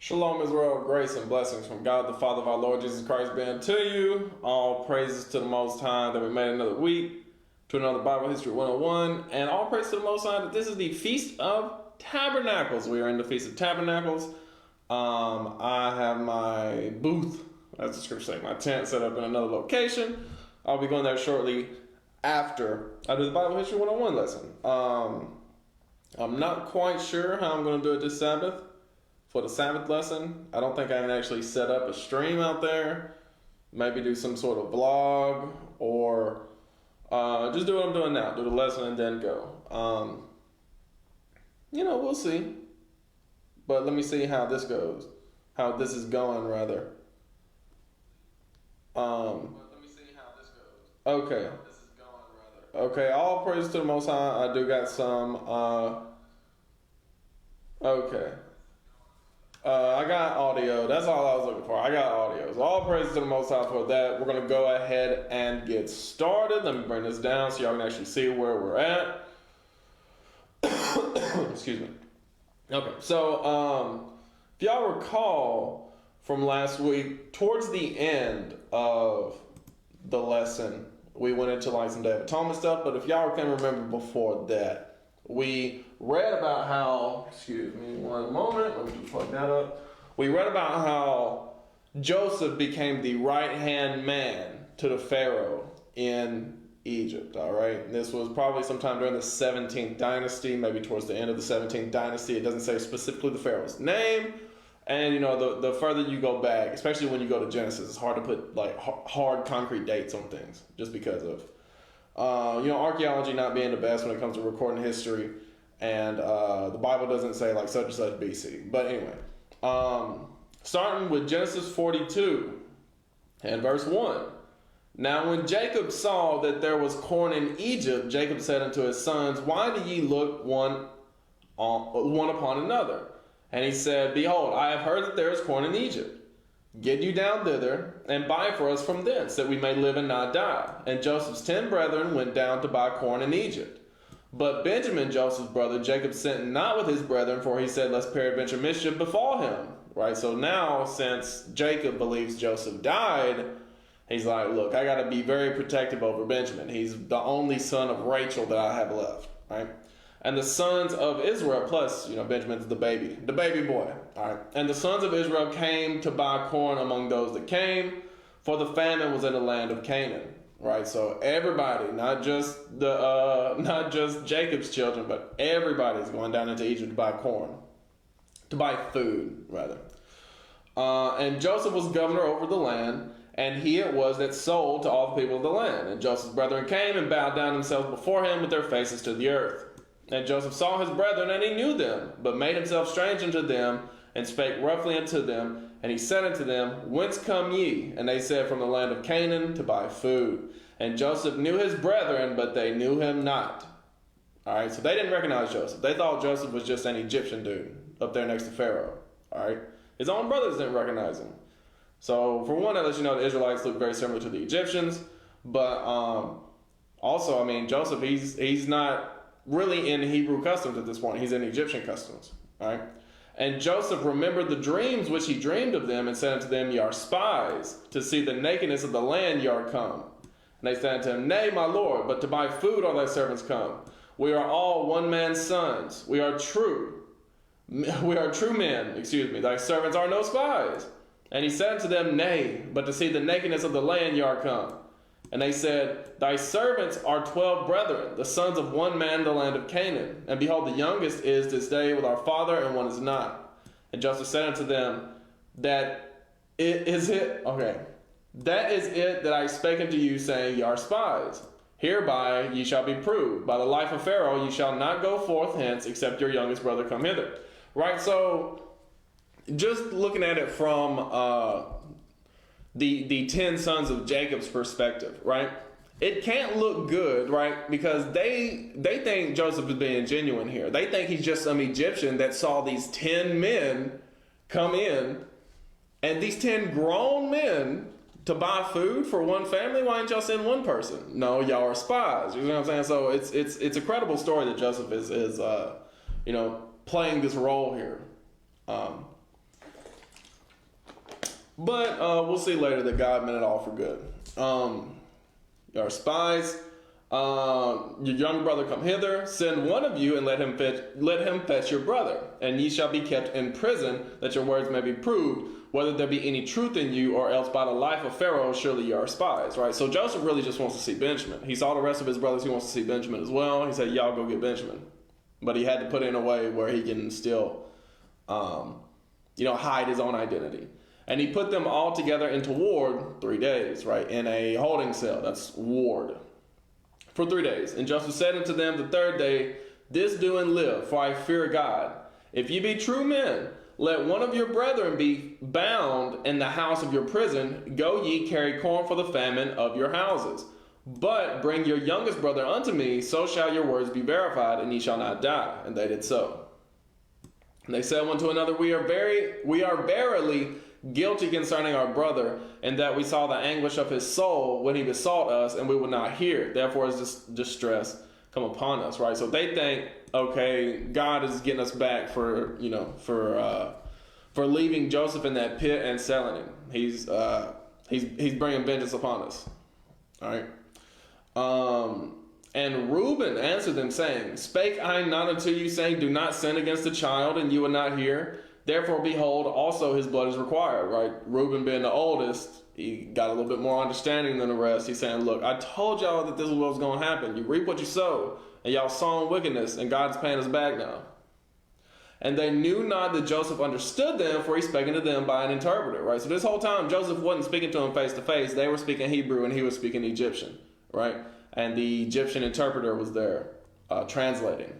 Shalom Israel, grace and blessings from God the Father of our Lord Jesus Christ be unto you. All praises to the Most High that we made another week, to another Bible History 101, and all praise to the Most High that this is the Feast of Tabernacles. We are in the Feast of Tabernacles. I have my booth, as the scripture says, my tent set up in another location. I'll be going there shortly after I do the Bible History 101 lesson. I'm not quite sure how I'm going to do it this Sabbath. For the Sabbath lesson, I don't think I can actually set up a stream out there. Maybe do some sort of vlog or just do what I'm doing now. Do the lesson and then go. We'll see. But let me see how this goes. How this is going, rather. Let me see how this goes. Okay. How this is going, rather. Okay, all praise to the Most High. I do got some. Okay. I got audio. That's all I was looking for. I got audio. So all praise to the Most High for that. We're going to go ahead and get started. Let me bring this down so y'all can actually see where we're at. Excuse me. Okay, so if y'all recall from last week, towards the end of the lesson, we went into like some Day of Atonement stuff. But if y'all can remember before that, we read about how, excuse me one moment, let me just plug that up. We read about how Joseph became the right-hand man to the Pharaoh in Egypt, all right? And this was probably sometime during the 17th dynasty, maybe towards the end of the 17th dynasty. It doesn't say specifically the Pharaoh's name. And, the further you go back, especially when you go to Genesis, it's hard to put, like, hard, concrete dates on things just because of archaeology not being the best when it comes to recording history, and the Bible doesn't say like such and such BC. But anyway, starting with Genesis 42 and verse 1. Now when Jacob saw that there was corn in Egypt, Jacob said unto his sons, Why do ye look one upon another? And he said, Behold, I have heard that there is corn in Egypt. Get you down thither, and buy for us from thence, that we may live and not die. And Joseph's 10 brethren went down to buy corn in Egypt. But Benjamin, Joseph's brother, Jacob sent not with his brethren, for he said, Lest peradventure mischief befall him. Right, so now, since Jacob believes Joseph died, he's like, look, I got to be very protective over Benjamin. He's the only son of Rachel that I have left, right? And the sons of Israel, plus, Benjamin's the baby boy. All right. And the sons of Israel came to buy corn among those that came, for the famine was in the land of Canaan. Right. So everybody, not just Jacob's children, but everybody's going down into Egypt to buy corn, to buy food, rather. And Joseph was governor over the land, and he it was that sold to all the people of the land. And Joseph's brethren came and bowed down themselves before him with their faces to the earth. And Joseph saw his brethren, and he knew them, but made himself strange unto them, and spake roughly unto them. And he said unto them, Whence come ye? And they said, From the land of Canaan, to buy food. And Joseph knew his brethren, but they knew him not. All right, so they didn't recognize Joseph. They thought Joseph was just an Egyptian dude up there next to Pharaoh. All right, his own brothers didn't recognize him. So for one, that lets you know the Israelites look very similar to the Egyptians. But also, Joseph, he's not really in Hebrew customs at this point. He's in Egyptian customs. All right. And Joseph remembered the dreams which he dreamed of them, and said unto them, Ye are spies, to see the nakedness of the land ye are come. And they said unto him, Nay, my Lord, but to buy food are thy servants come. We are all one man's sons. We are true men. Thy servants are no spies. And he said unto them, Nay, but to see the nakedness of the land ye are come. And they said, Thy servants are 12 brethren, the sons of one man in the land of Canaan. And behold, the youngest is this day with our father, and one is not. And Joseph said unto them, That is it that I spake unto you, saying, Ye are spies. Hereby ye shall be proved. By the life of Pharaoh ye shall not go forth hence, except your youngest brother come hither. Right, so just looking at it from the 10 sons of Jacob's perspective, right? It can't look good, right? Because they think Joseph is being genuine here. They think he's just some Egyptian that saw these 10 men come in, and these 10 grown men to buy food for one family. Why didn't y'all send one person? No, y'all are spies. You know what I'm saying? So it's a credible story that Joseph is playing this role here. But we'll see later that God meant it all for good. Your spies, your young brother come hither, send one of you and let him fetch your brother, and ye shall be kept in prison, that your words may be proved, whether there be any truth in you, or else by the life of Pharaoh surely you are spies. Right? So Joseph really just wants to see Benjamin. He saw the rest of his brothers, he wants to see Benjamin as well. He said, y'all go get Benjamin. But he had to put it in a way where he can still hide his own identity. And he put them all together into ward 3 days, right? In a holding cell, that's ward, for 3 days. And Joseph said unto them the third day, this do and live, for I fear God. If ye be true men, let one of your brethren be bound in the house of your prison. Go ye carry corn for the famine of your houses. But bring your youngest brother unto me, so shall your words be verified, and ye shall not die. And they did so. And they said one to another, we are verily guilty concerning our brother, and that we saw the anguish of his soul when he besought us, and we would not hear. Therefore is this distress come upon us, right? So they think, okay, God is getting us back for leaving Joseph in that pit and selling him. He's bringing vengeance upon us. All right. And Reuben answered them, saying, spake I not unto you, saying, do not sin against the child, and you would not hear? Therefore, behold, also his blood is required, right? Reuben being the oldest, he got a little bit more understanding than the rest. He's saying, look, I told y'all that this is what was going to happen. You reap what you sow, and y'all sown wickedness, and God's paying us back now. And they knew not that Joseph understood them, for he spake unto them by an interpreter, right? So this whole time, Joseph wasn't speaking to them face to face. They were speaking Hebrew, and he was speaking Egyptian, right? And the Egyptian interpreter was there translating.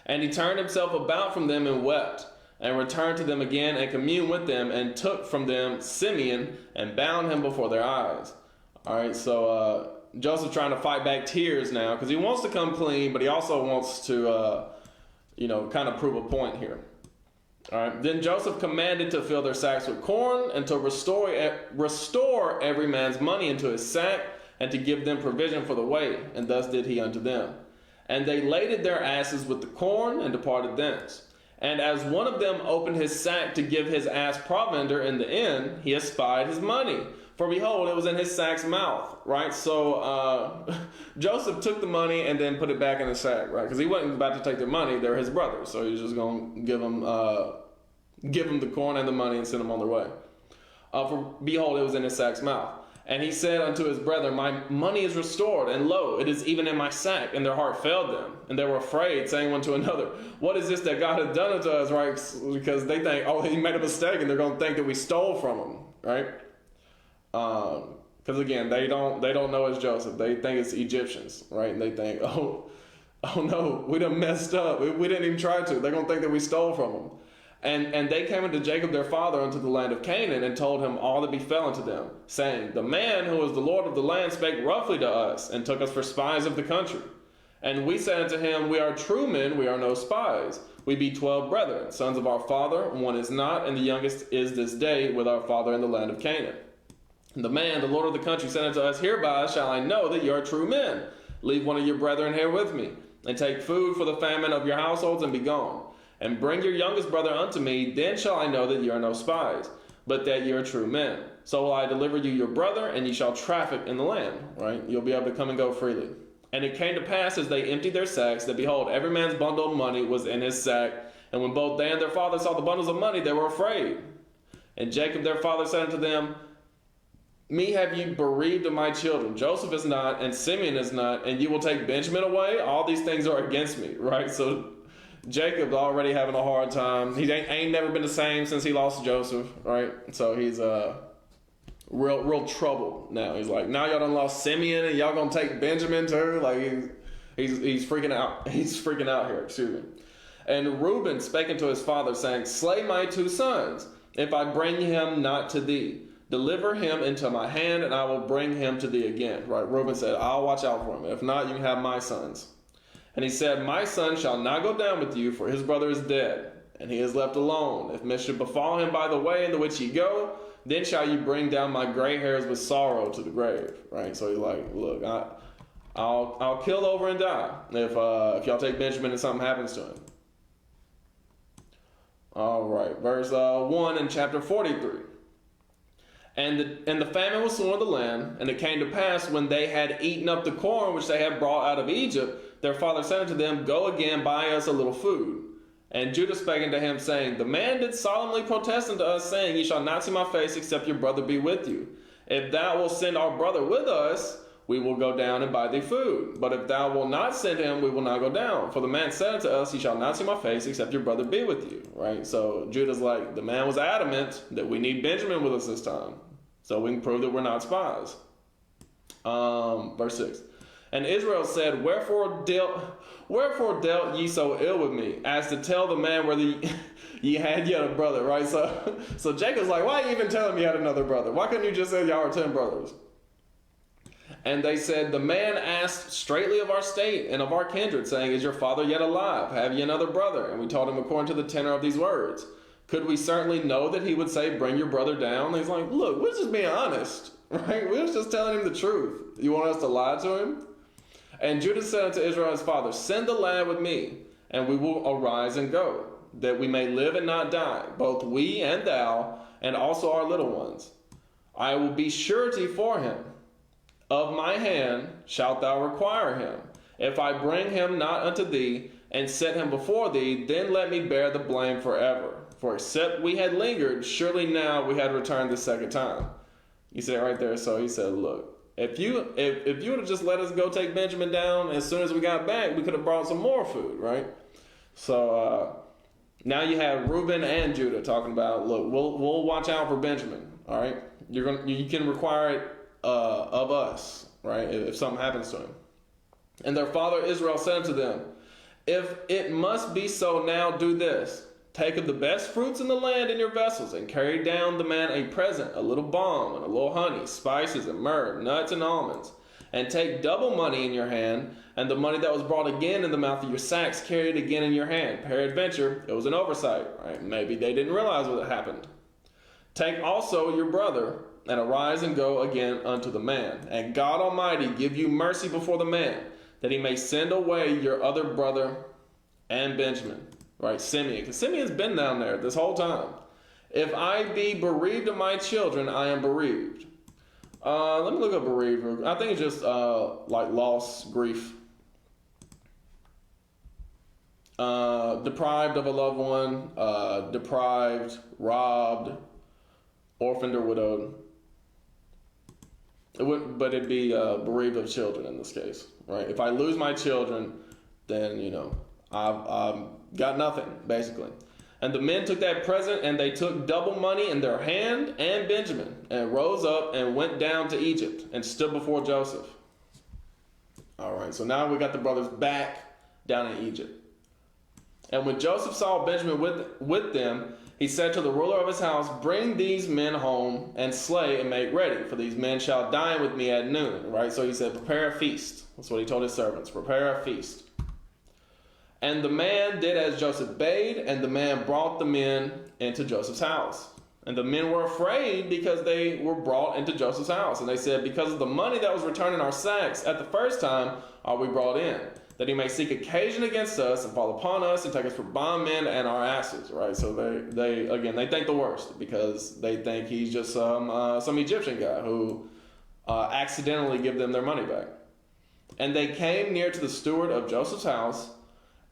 And he turned himself about from them and wept, and returned to them again and communed with them, and took from them Simeon and bound him before their eyes. All right, so Joseph trying to fight back tears now, because he wants to come clean, but he also wants to, kind of prove a point here. All right. Then Joseph commanded to fill their sacks with corn, and to restore every man's money into his sack, and to give them provision for the way. And thus did he unto them. And they laded their asses with the corn, and departed thence. And as one of them opened his sack to give his ass provender in the inn, he espied his money. For behold, it was in his sack's mouth, right? So Joseph took the money and then put it back in his sack, right? Because he wasn't about to take their money; they're his brothers, so he was just going to give them the corn and the money and send them on their way. For behold, it was in his sack's mouth. And he said unto his brethren, my money is restored, and lo, it is even in my sack. And their heart failed them, and they were afraid, saying one to another, what is this that God hath done unto us, right? Because they think, oh, he made a mistake, and they're going to think that we stole from him, right? Because again, they don't know it's Joseph. They think it's Egyptians, right? And they think, oh no, we done messed up. We didn't even try to. They're going to think that we stole from them. And they came unto Jacob their father unto the land of Canaan, and told him all that befell unto them, saying, the man who was the Lord of the land spake roughly to us, and took us for spies of the country. And we said unto him, we are true men, we are no spies. We be 12 brethren, sons of our father, one is not, and the youngest is this day with our father in the land of Canaan. And the man, the Lord of the country, said unto us, hereby shall I know that ye are true men. Leave one of your brethren here with me, and take food for the famine of your households, and be gone. And bring your youngest brother unto me, then shall I know that ye are no spies, but that ye are true men. So will I deliver you your brother, and ye shall traffic in the land, right? You'll be able to come and go freely. And it came to pass, as they emptied their sacks, that behold, every man's bundle of money was in his sack. And when both they and their father saw the bundles of money, they were afraid. And Jacob their father said unto them, me have ye bereaved of my children. Joseph is not, and Simeon is not, and you will take Benjamin away? All these things are against me, right? So Jacob's already having a hard time. He ain't never been the same since he lost Joseph, right? So he's real trouble now. He's like, now y'all done lost Simeon, and y'all gonna take Benjamin too? Like he's freaking out. He's freaking out here. Excuse me. And Reuben spake unto his father, saying, slay my 2 sons, if I bring him not to thee. Deliver him into my hand, and I will bring him to thee again. Right? Reuben said, I'll watch out for him. If not, you can have my sons. And he said, my son shall not go down with you, for his brother is dead, and he is left alone. If mischief befall him by the way in the which ye go, then shall you bring down my gray hairs with sorrow to the grave. Right? So he's like, look, I'll kill over and die if y'all take Benjamin and something happens to him. All right, verse 1 in chapter 43. And the famine was soon in the land, and it came to pass when they had eaten up the corn which they had brought out of Egypt, their father said unto them, Go again, buy us a little food. And Judah spake unto him, saying, The man did solemnly protest unto us, saying, Ye shall not see my face, except your brother be with you. If thou wilt send our brother with us, we will go down and buy thee food. But if thou wilt not send him, we will not go down. For the man said unto us, Ye shall not see my face, except your brother be with you. Right? So Judah's like, the man was adamant that we need Benjamin with us this time, so we can prove that we're not spies. Verse 6. And Israel said, Wherefore dealt ye so ill with me, as to tell the man whether ye had yet a brother, right? So Jacob's like, why are you even telling me you had another brother? Why couldn't you just say y'all are 10 brothers? And they said, The man asked straightly of our state and of our kindred, saying, Is your father yet alive? Have ye another brother? And we told him according to the tenor of these words. Could we certainly know that he would say, Bring your brother down? And he's like, look, we're just being honest, right? We're just telling him the truth. You want us to lie to him? And Judah said unto Israel his father, Send the lad with me, and we will arise and go, that we may live and not die, both we and thou, and also our little ones. I will be surety for him. Of my hand shalt thou require him. If I bring him not unto thee, and set him before thee, then let me bear the blame forever. For except we had lingered, surely now we had returned the second time. You see it right there. So he said, look, if you would have just let us go take Benjamin down, as soon as we got back, we could have brought some more food, right? So now you have Reuben and Judah talking about, look, we'll watch out for Benjamin, all right? You can require it of us, right? If something happens to him. And their father Israel said unto them, If it must be so, now do this. Take of the best fruits in the land in your vessels, and carry down the man a present, a little balm, and a little honey, spices, and myrrh, nuts, and almonds. And take double money in your hand, and the money that was brought again in the mouth of your sacks, carry it again in your hand. Peradventure, it was an oversight, right? Maybe they didn't realize what had happened. Take also your brother, and arise and go again unto the man. And God Almighty give you mercy before the man, that he may send away your other brother and Benjamin. Right, Simeon. Because Simeon's been down there this whole time. If I be bereaved of my children, I am bereaved. Let me look up bereaved. I think it's just like loss, grief. Deprived of a loved one, deprived, robbed, orphaned or widowed. But it'd be bereaved of children in this case, right? If I lose my children, then, I've got nothing, basically. And the men took that present, and they took double money in their hand and Benjamin, and rose up and went down to Egypt, and stood before Joseph. All right, so now we got the brothers back down in Egypt. And when Joseph saw Benjamin with them, he said to the ruler of his house, Bring these men home, and slay and make ready, for these men shall dine with me at noon. Right, so he said, Prepare a feast. That's what he told his servants. Prepare a feast. And the man did as Joseph bade, and the man brought the men into Joseph's house. And the men were afraid because they were brought into Joseph's house. And they said, Because of the money that was returned in our sacks at the first time are we brought in, that he may seek occasion against us and fall upon us and take us for bondmen and our asses. Right? So they think the worst, because they think he's just some Egyptian guy who accidentally give them their money back. And they came near to the steward of Joseph's house,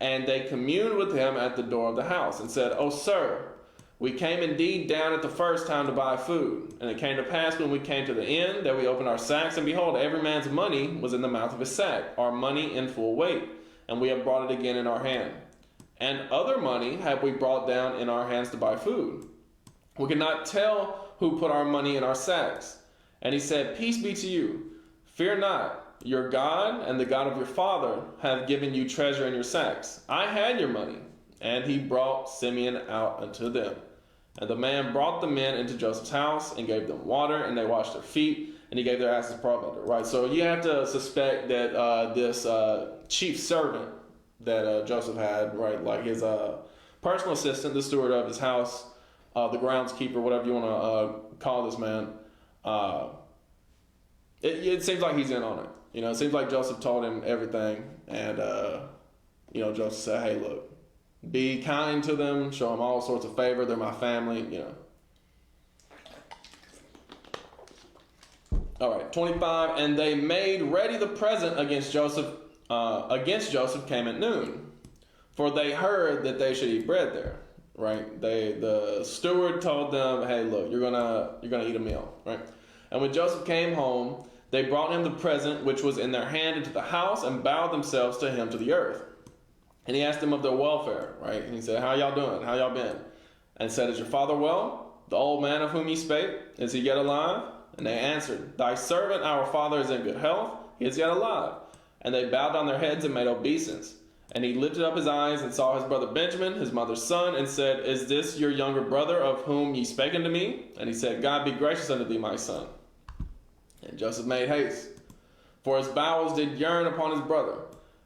and they communed with him at the door of the house, and said, O sir, we came indeed down at the first time to buy food. And it came to pass when we came to the inn that we opened our sacks, and behold, every man's money was in the mouth of his sack, our money in full weight, and we have brought it again in our hand. And other money have we brought down in our hands to buy food. We could not tell who put our money in our sacks. And he said, Peace be to you. Fear not. Your God and the God of your father have given you treasure in your sacks. I had your money. And he brought Simeon out unto them. And the man brought the men into Joseph's house and gave them water, and they washed their feet, and he gave their asses provender. Right, so you have to suspect that this chief servant that Joseph had, right, like his personal assistant, the steward of his house, the groundskeeper, whatever you want to call this man, it seems like he's in on it. It seems like Joseph told him everything, and Joseph said, "Hey, look, be kind to them, show them all sorts of favor. They're my family, All right, 25. And they made ready the present against Joseph. Came at noon, for they heard that they should eat bread there. Right? The steward told them, "Hey, look, you're gonna eat a meal." Right? And when Joseph came home, they brought him the present which was in their hand into the house and bowed themselves to him to the earth. And he asked them of their welfare. Right? And he said, "How y'all doing? How y'all been?" And said, "Is your father well? The old man of whom ye spake, is he yet alive?" And they answered, "Thy servant, our father, is in good health. He is yet alive." And they bowed down their heads and made obeisance. And he lifted up his eyes and saw his brother Benjamin, his mother's son, and said, "Is this your younger brother of whom ye spake unto me?" And he said, "God be gracious unto thee, my son." And Joseph made haste, for his bowels did yearn upon his brother.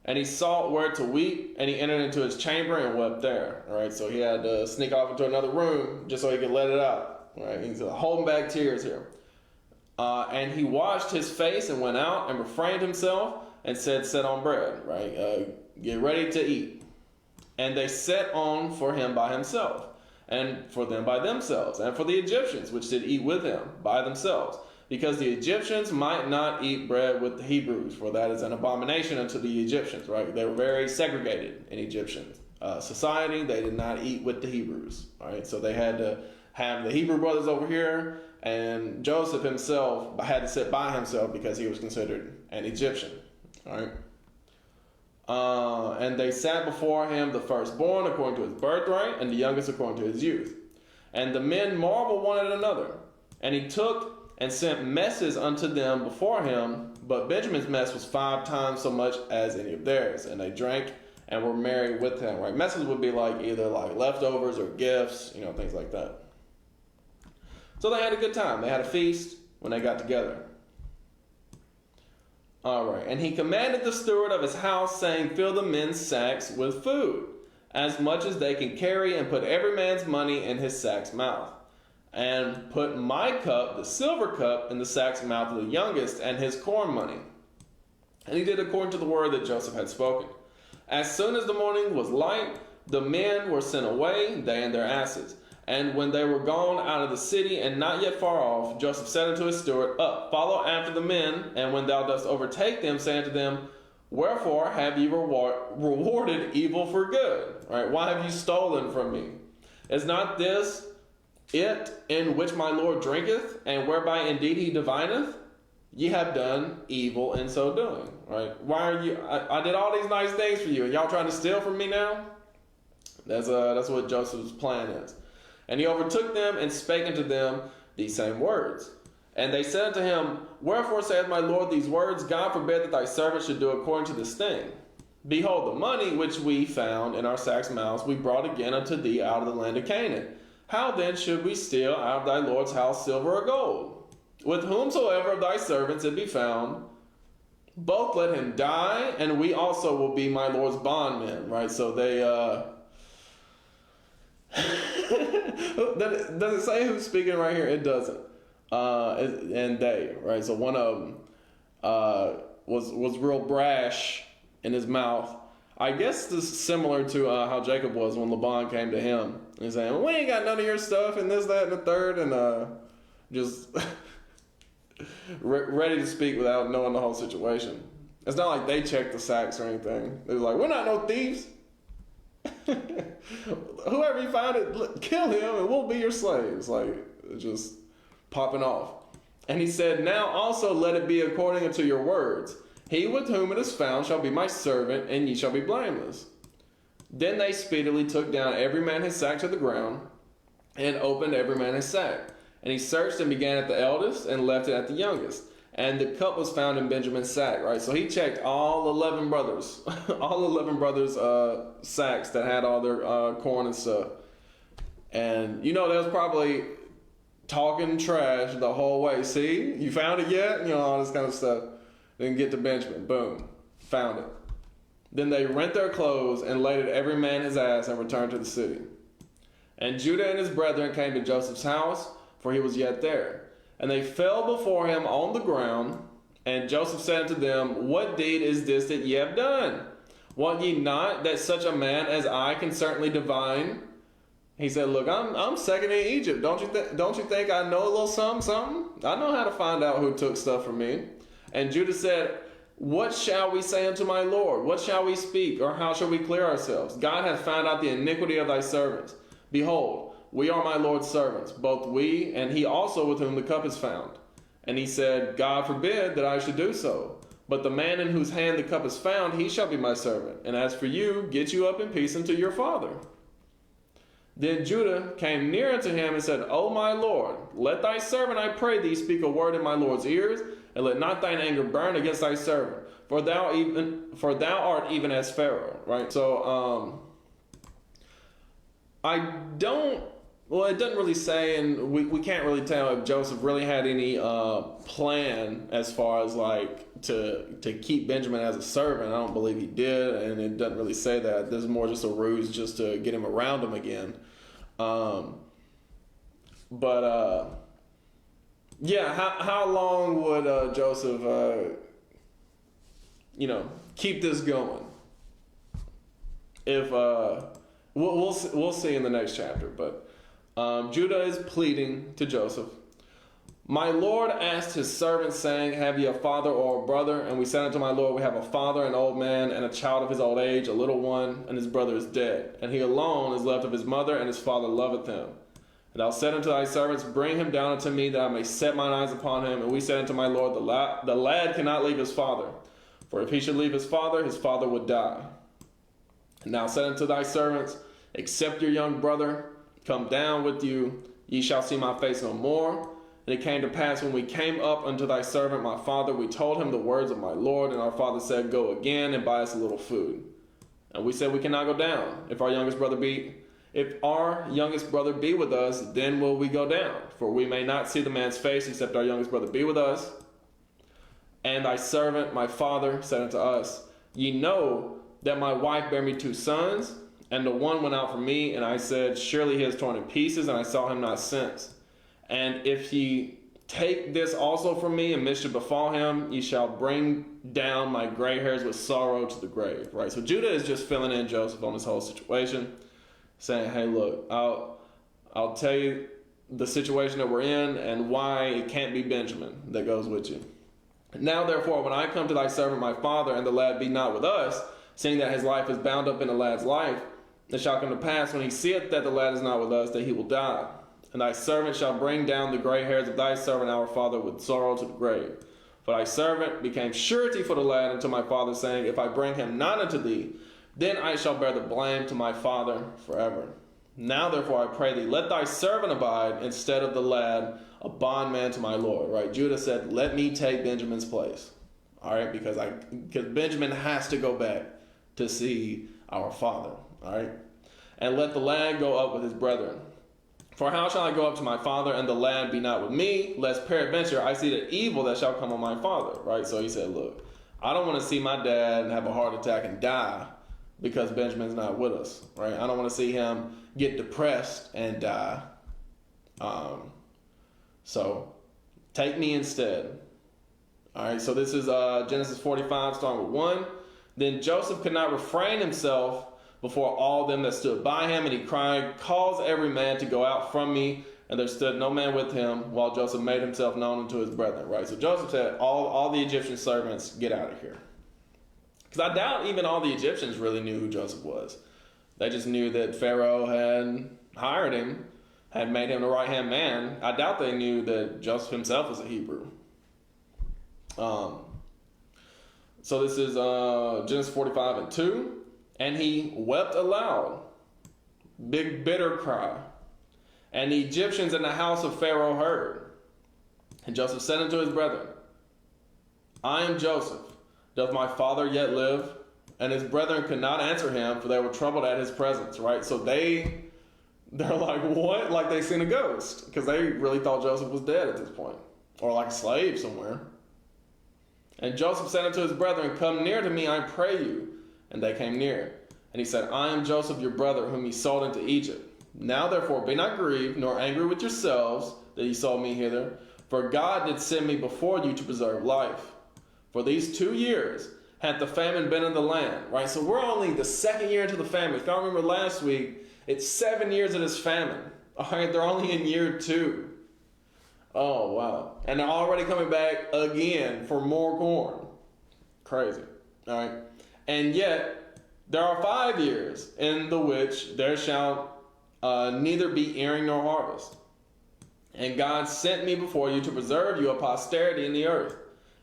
And he sought where to weep, and he entered into his chamber and wept there. All right, so he had to sneak off into another room just so he could let it out. All right, he's holding back tears here. And he washed his face and went out and refrained himself and said, "Set on bread," right? Get ready to eat. And they set on for him by himself, and for them by themselves, and for the Egyptians which did eat with him by themselves, because the Egyptians might not eat bread with the Hebrews, for that is an abomination unto the Egyptians, right? They were very segregated in Egyptian society. They did not eat with the Hebrews, right? So they had to have the Hebrew brothers over here, and Joseph himself had to sit by himself because he was considered an Egyptian, right? And they sat before him the firstborn according to his birthright, and the youngest according to his youth. And the men marveled one at another. And he took and sent messes unto them before him, but Benjamin's mess was 5 times so much as any of theirs. And they drank and were merry with him. Right? Messes would be like either like leftovers or gifts, things like that. So they had a good time. They had a feast when they got together. All right, and he commanded the steward of his house, saying, "Fill the men's sacks with food, as much as they can carry, and put every man's money in his sack's mouth. And put my cup, the silver cup, in the sack's mouth of the youngest, and his corn money." And he did according to the word that Joseph had spoken. As soon as the morning was light, the men were sent away, they and their asses. And when they were gone out of the city, and not yet far off, Joseph said unto his steward, "Up, follow after the men, and when thou dost overtake them, say unto them, Wherefore have ye rewarded evil for good?" Right? "Why have you stolen from me? Is not this it in which my Lord drinketh, and whereby indeed he divineth? Ye have done evil in so doing." Right? "Why are you? I did all these nice things for you, and y'all trying to steal from me now?" That's what Joseph's plan is. And he overtook them and spake unto them these same words. And they said unto him, "Wherefore saith my Lord these words? God forbid that thy servant should do according to this thing. Behold, the money which we found in our sacks' mouths we brought again unto thee out of the land of Canaan. How then should we steal out of thy Lord's house silver or gold? With whomsoever of thy servants it be found, both let him die, and we also will be my Lord's bondmen." Right? So they does it say who's speaking right here? It doesn't. And they, right? So one of them was real brash in his mouth. I guess this is similar to how Jacob was when Laban came to him and saying, "We ain't got none of your stuff," and this, that, and the third, and just ready to speak without knowing the whole situation. It's not like they checked the sacks or anything. They was like, "We're not no thieves. Whoever you find it, kill him and we'll be your slaves." Like, just popping off. And he said, "Now also let it be according unto your words. He with whom it is found shall be my servant, and ye shall be blameless." Then they speedily took down every man his sack to the ground, and opened every man his sack. And he searched and began at the eldest, and left it at the youngest. And the cup was found in Benjamin's sack, right? So he checked all 11 brothers, all 11 brothers' sacks that had all their corn and stuff. And, they was probably talking trash the whole way. "See, you found it yet?" All this kind of stuff. Then get to Benjamin. Boom. Found it. Then they rent their clothes and laid at every man his ass and returned to the city. And Judah and his brethren came to Joseph's house, for he was yet there. And they fell before him on the ground, and Joseph said unto them, "What deed is this that ye have done? Wot ye not that such a man as I can certainly divine He said, look, I'm second in Egypt. Don't you think I know a little something? I know how to find out who took stuff from me. And Judah said, what shall we say unto my Lord? What shall we speak? Or how shall we clear ourselves? God hath found out the iniquity of thy servants. Behold, we are my Lord's servants, both we and he also with whom the cup is found. And he said, God forbid that I should do so. But the man in whose hand the cup is found, he shall be my servant. And as for you, get you up in peace unto your father. Then Judah came near unto him and said, O my Lord, let thy servant, I pray thee, speak a word in my Lord's ears, and let not thine anger burn against thy servant, for thou art even as Pharaoh. Right? So it doesn't really say, and we can't really tell if Joseph really had any plan as far as like to keep Benjamin as a servant. I don't believe he did, and it doesn't really say that. This is more just a ruse just to get him around him again. Yeah, how long would Joseph keep this going? If we'll see in the next chapter, but Judah is pleading to Joseph. My Lord asked his servants, saying, have ye a father or a brother? And we said unto my Lord, we have a father, an old man, and a child of his old age, a little one, and his brother is dead. And he alone is left of his mother, and his father loveth him. And thou said unto thy servants, bring him down unto me, that I may set mine eyes upon him. And we said unto my Lord, the lad cannot leave his father. For if he should leave his father would die. And thou said unto thy servants, except your young brother come down with you, ye shall see my face no more. And it came to pass, when we came up unto thy servant my father, we told him the words of my Lord, and our father said, go again and buy us a little food. And we said, we cannot go down. If our youngest brother be with us, then will we go down. For we may not see the man's face, except our youngest brother be with us. And thy servant my father said unto us, ye know that my wife bare me 2 sons, and the one went out from me, and I said, surely he is torn in pieces, and I saw him not since. And if ye take this also from me, and mischief befall him, ye shall bring down my gray hairs with sorrow to the grave. Right? So Judah is just filling in Joseph on this whole situation, saying, hey, look, I'll tell you the situation that we're in and why it can't be Benjamin that goes with you. Now, therefore, when I come to thy servant my father, and the lad be not with us, seeing that his life is bound up in the lad's life, it shall come to pass, when he seeth that the lad is not with us, that he will die. And thy servant shall bring down the gray hairs of thy servant our father with sorrow to the grave. For thy servant became surety for the lad unto my father, saying, if I bring him not unto thee, then I shall bear the blame to my father forever. Now therefore I pray thee, let thy servant abide instead of the lad, a bondman to my Lord. Right? Judah said, let me take Benjamin's place. All right, because Benjamin has to go back to see our father. All right, and let the lad go up with his brethren. For how shall I go up to my father, and the lad be not with me, lest peradventure I see the evil that shall come on my father? Right? So he said, look, I don't want to see my dad have a heart attack and die because Benjamin's not with us. Right? I don't want to see him get depressed and die. So take me instead. All right, so this is Genesis 45, starting with 1. Then Joseph could not refrain himself before all them that stood by him, and he cried, cause every man to go out from me. And there stood no man with him, while Joseph made himself known unto his brethren. Right, so Joseph said, all the Egyptian servants, get out of here. Because I doubt even all the Egyptians really knew who Joseph was. They just knew that Pharaoh had hired him, had made him the right-hand man. I doubt they knew that Joseph himself was a Hebrew. So this is Genesis 45 and 2. And he wept aloud, big bitter cry. And the Egyptians in the house of Pharaoh heard. And Joseph said unto his brethren, I am Joseph. Doth my father yet live? And his brethren could not answer him, for they were troubled at his presence. Right? So they're like, what? Like they seen a ghost. Because they really thought Joseph was dead at this point. Or like a slave somewhere. And Joseph said unto his brethren, come near to me, I pray you. And they came near. And he said, I am Joseph your brother, whom ye sold into Egypt. Now therefore be not grieved, nor angry with yourselves, that ye sold me hither. For God did send me before you to preserve life. For these 2 years hath the famine been in the land. Right, so we're only the 2nd year into the famine. If y'all remember last week, It's 7 years of this famine. All right, they're only in year 2. Oh, wow. And they're already coming back again for more corn. Crazy. All right. And yet, there are 5 years in the which there shall neither be earing nor harvest. And God sent me before you to preserve you a posterity in the earth,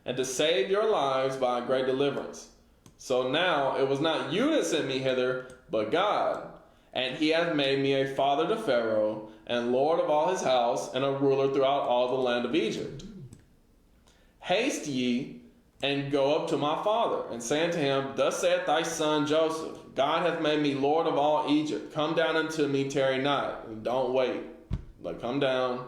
and to save your lives by a great deliverance. So now it was not you that sent me hither, but God. And he hath made me a father to Pharaoh, and lord of all his house, and a ruler throughout all the land of Egypt. Haste ye, and go up to my father, and say unto him, Thus saith thy son Joseph, God hath made me lord of all Egypt. Come down unto me, tarry not. Don't wait, but come down.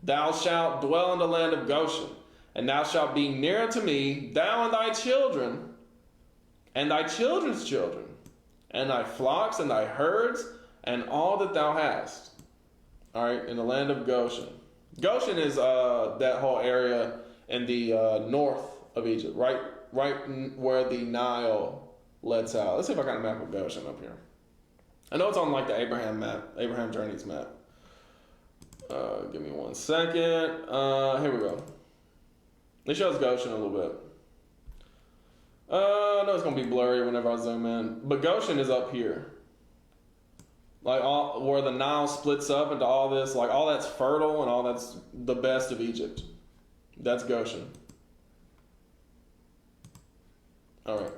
Thou shalt dwell in the land of Goshen, and thou shalt be near unto me, thou and thy children, and thy children's children, and thy flocks and thy herds, and all that thou hast. All right, in the land of Goshen. Goshen is that whole area in the north of Egypt, right where the Nile lets out. Let's see if I got a map of Goshen up here. I know it's on like the Abraham Journeys map. Give me 1 second. Here we go. It shows Goshen a little bit. I know it's gonna be blurry whenever I zoom in, but Goshen is up here, like all where the Nile splits up into all this, like all that's fertile and all that's the best of Egypt. That's Goshen. All right.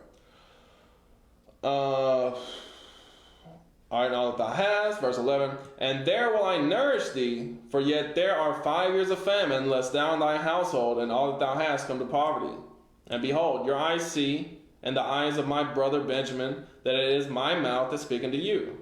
All right, all that thou hast, verse 11. And there will I nourish thee, for yet there are 5 years of famine, lest thou and thy household and all that thou hast come to poverty. And behold, your eyes see, and the eyes of my brother Benjamin, that it is my mouth that speaketh to you.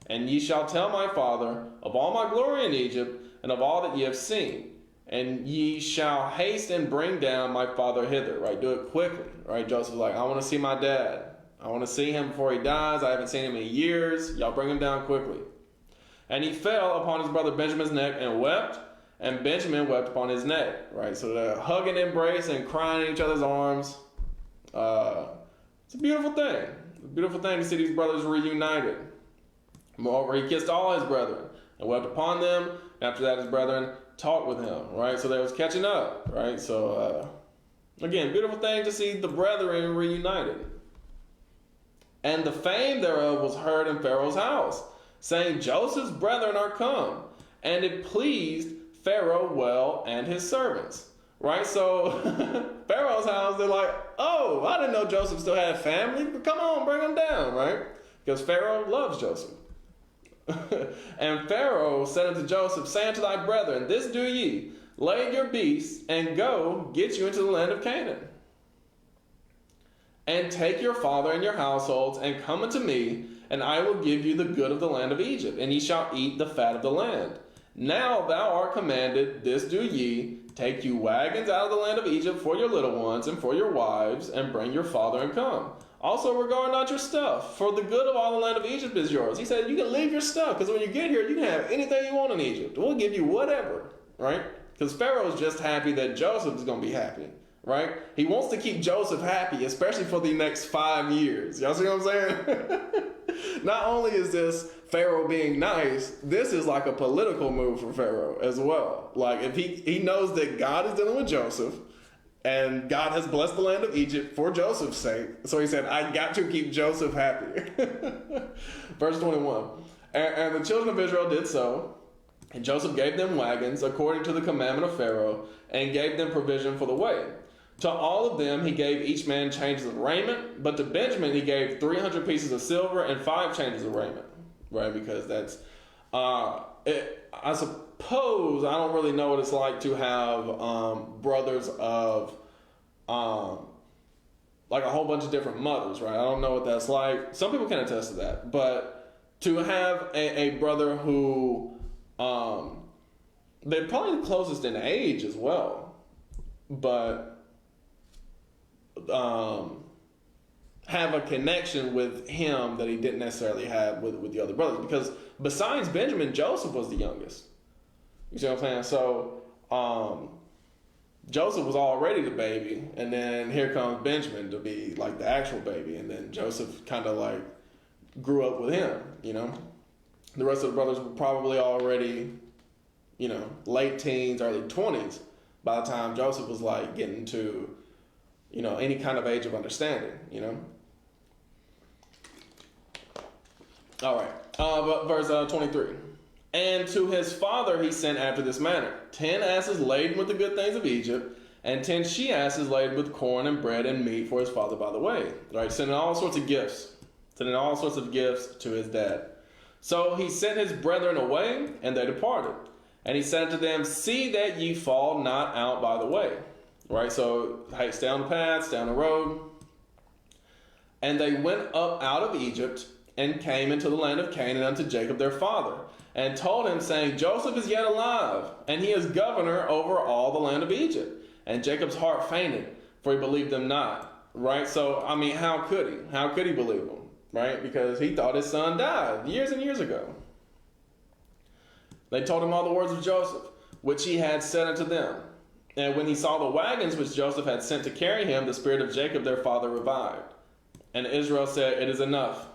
And ye shall tell my father of all my glory in Egypt, and of all that ye have seen. And ye shall haste and bring down my father hither. Right, do it quickly. Right, Joseph's like, I want to see my dad. I want to see him before he dies. I haven't seen him in years. Y'all bring him down quickly. And he fell upon his brother Benjamin's neck and wept, and Benjamin wept upon his neck. Right, so they're hugging, embrace, and crying in each other's arms. It's a beautiful thing. It's a beautiful thing to see these brothers reunited. Moreover, he kissed all his brethren and wept upon them. And after that, his brethren talked with him. Right, so they was catching up. Right, so again, beautiful thing to see the brethren reunited. And the fame thereof was heard in Pharaoh's house, saying, Joseph's brethren are come. And it pleased Pharaoh well and his servants. Right? So Pharaoh's house, they're like, oh, I didn't know Joseph still had family. But come on, bring him down, right? Because Pharaoh loves Joseph. And Pharaoh said unto Joseph, say unto thy brethren, this do ye, lay your beasts, and go get you into the land of Canaan. And take your father and your households, and come unto me, and I will give you the good of the land of Egypt, and ye shall eat the fat of the land. Now thou art commanded, this do ye, take you wagons out of the land of Egypt for your little ones, and for your wives, and bring your father and come. Also regard not your stuff, for the good of all the land of Egypt is yours. He said, you can leave your stuff, because when you get here, you can have anything you want in Egypt. We'll give you whatever, right? Because Pharaoh's just happy that Joseph is going to be happy. Right? He wants to keep Joseph happy, especially for the next 5 years. Y'all see what I'm saying? Not only is this Pharaoh being nice, this is like a political move for Pharaoh as well. Like if he knows that God is dealing with Joseph, and God has blessed the land of Egypt for Joseph's sake. So he said, I got to keep Joseph happy. Verse 21. And the children of Israel did so. And Joseph gave them wagons according to the commandment of Pharaoh, and gave them provision for the way. To all of them he gave each man changes of raiment, but to Benjamin he gave 300 pieces of silver and 5 changes of raiment. Right, because that's, I suppose, I don't really know what it's like to have brothers of, like a whole bunch of different mothers, right? I don't know what that's like. Some people can attest to that. But to have a brother who, they're probably the closest in age as well, but have a connection with him that he didn't necessarily have with the other brothers. Because besides Benjamin, Joseph was the youngest. You see what I'm saying? So Joseph was already the baby, and then here comes Benjamin to be like the actual baby, and then Joseph kind of like grew up with him, you know? The rest of the brothers were probably already, late teens, early 20s by the time Joseph was like getting to, any kind of age of understanding, All right. But verse 23. And to his father he sent after this manner 10 asses laden with the good things of Egypt, and 10 she-asses laden with corn and bread and meat for his father by the way. Right? Sending all sorts of gifts. Sending all sorts of gifts to his dad. So he sent his brethren away, and they departed. And he said unto them, see that ye fall not out by the way. Right? So, hey, stay on the path, stay on the road. And they went up out of Egypt, and came into the land of Canaan unto Jacob their father, and told him, saying, Joseph is yet alive, and he is governor over all the land of Egypt. And Jacob's heart fainted, for he believed them not. Right? So, how could he? How could he believe them? Right? Because he thought his son died years and years ago. They told him all the words of Joseph, which he had said unto them. And when he saw the wagons which Joseph had sent to carry him, the spirit of Jacob their father revived. And Israel said, it is enough.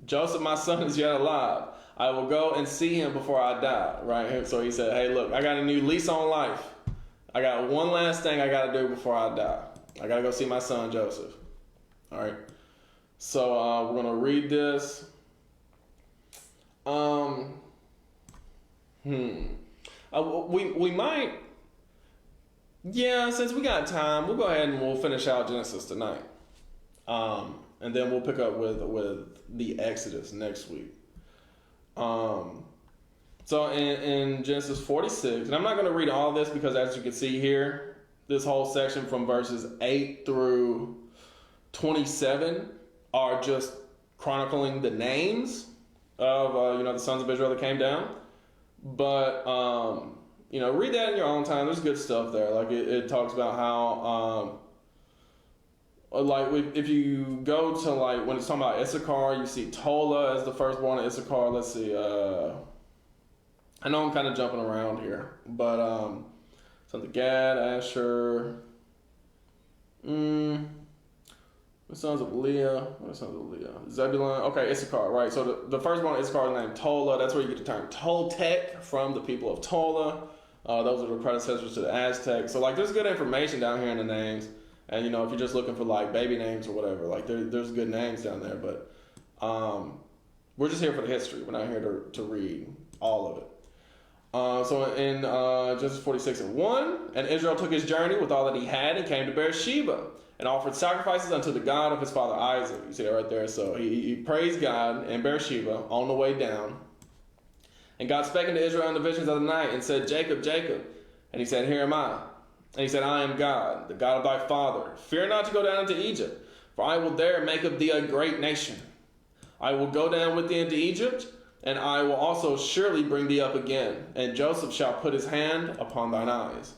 Joseph, my son, is yet alive. I will go and see him before I die. Right? So he said, hey, look, I got a new lease on life. I got one last thing I got to do before I die. I got to go see my son, Joseph. All right. So we're going to read this. We might, since we got time, we'll go ahead and we'll finish out Genesis tonight. And then we'll pick up with the Exodus next week. So in Genesis 46, and I'm not going to read all this because as you can see here, this whole section from verses 8 through 27 are just chronicling the names of, the sons of Israel that came down. But, read that in your own time. There's good stuff there. Like it talks about how, if you go to when it's talking about Issachar, you see Tola as the firstborn of Issachar. Let's see. I know I'm kind of jumping around here, but so the Gad, Asher, the sons of Leah. Zebulun. Okay, Issachar. Right. So the firstborn of Issachar is named Tola. That's where you get the term Toltec from, the people of Tola. Those are the predecessors to the Aztecs. So there's good information down here in the names. And, if you're just looking for, baby names or whatever, there's good names down there. But we're just here for the history. We're not here to read all of it. So in Genesis 46:1, and Israel took his journey with all that he had and came to Beersheba and offered sacrifices unto the God of his father Isaac. You see that right there? So he praised God in Beersheba on the way down. And God spake unto Israel in the visions of the night and said, Jacob, Jacob. And he said, here am I. And he said, I am God, the God of thy father. Fear not to go down into Egypt, for I will there make of thee a great nation. I will go down with thee into Egypt, and I will also surely bring thee up again. And Joseph shall put his hand upon thine eyes.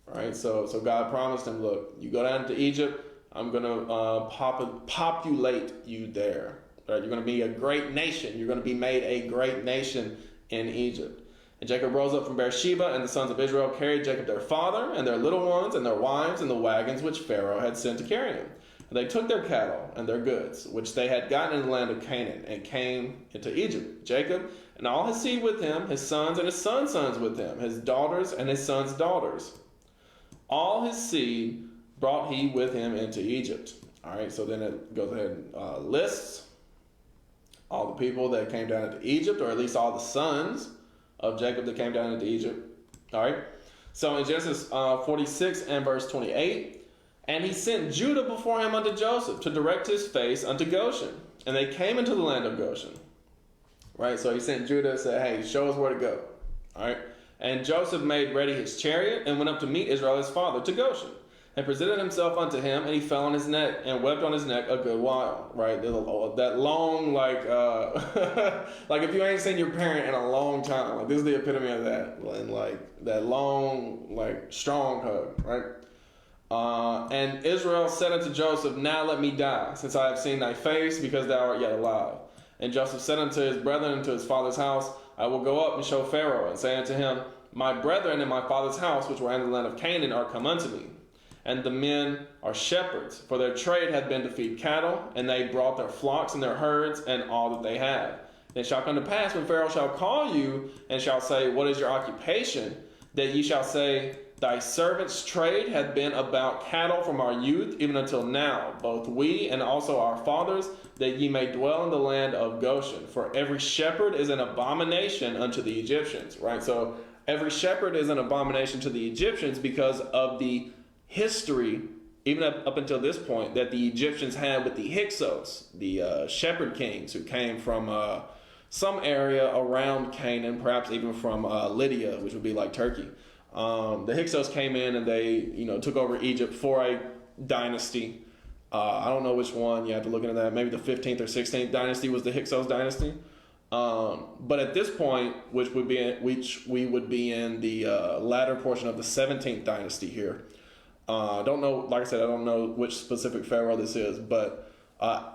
Right? So God promised him, look, you go down into Egypt, I'm going to populate you there. Right? You're going to be a great nation. You're going to be made a great nation in Egypt. And Jacob rose up from Beersheba, and the sons of Israel carried Jacob their father, and their little ones, and their wives, and the wagons which Pharaoh had sent to carry him. And they took their cattle and their goods, which they had gotten in the land of Canaan, and came into Egypt. Jacob and all his seed with him, his sons and his sons' sons with him, his daughters and his sons' daughters. All his seed brought he with him into Egypt. All right, so then it goes ahead and lists all the people that came down into Egypt, or at least all the sons of Jacob that came down into Egypt. All right. So in Genesis 46 and verse 28, and he sent Judah before him unto Joseph to direct his face unto Goshen. And they came into the land of Goshen. Right. So he sent Judah and said, hey, show us where to go. All right. And Joseph made ready his chariot and went up to meet Israel his father to Goshen, and presented himself unto him, and he fell on his neck and wept on his neck a good while. Right, that long, like if you ain't seen your parent in a long time, this is the epitome of that, and that long, strong hug, right? And Israel said unto Joseph, now let me die, since I have seen thy face, because thou art yet alive. And Joseph said unto his brethren and to his father's house, I will go up and show Pharaoh, and say unto him, my brethren in my father's house, which were in the land of Canaan, are come unto me. And the men are shepherds, for their trade had been to feed cattle, and they brought their flocks and their herds and all that they had. And it shall come to pass when Pharaoh shall call you and shall say, what is your occupation? That ye shall say, thy servant's trade hath been about cattle from our youth even until now, both we and also our fathers, that ye may dwell in the land of Goshen. For every shepherd is an abomination unto the Egyptians, right? So every shepherd is an abomination to the Egyptians because of the history, even up until this point, that the Egyptians had with the Hyksos, the shepherd kings who came from some area around Canaan, perhaps even from Lydia, which would be like Turkey. The Hyksos came in and they, took over Egypt for a dynasty. I don't know which one. You have to look into that. Maybe the 15th or 16th dynasty was the Hyksos dynasty. But at this point, which we would be in the latter portion of the 17th dynasty here. I don't know. Like I said, I don't know which specific pharaoh this is, but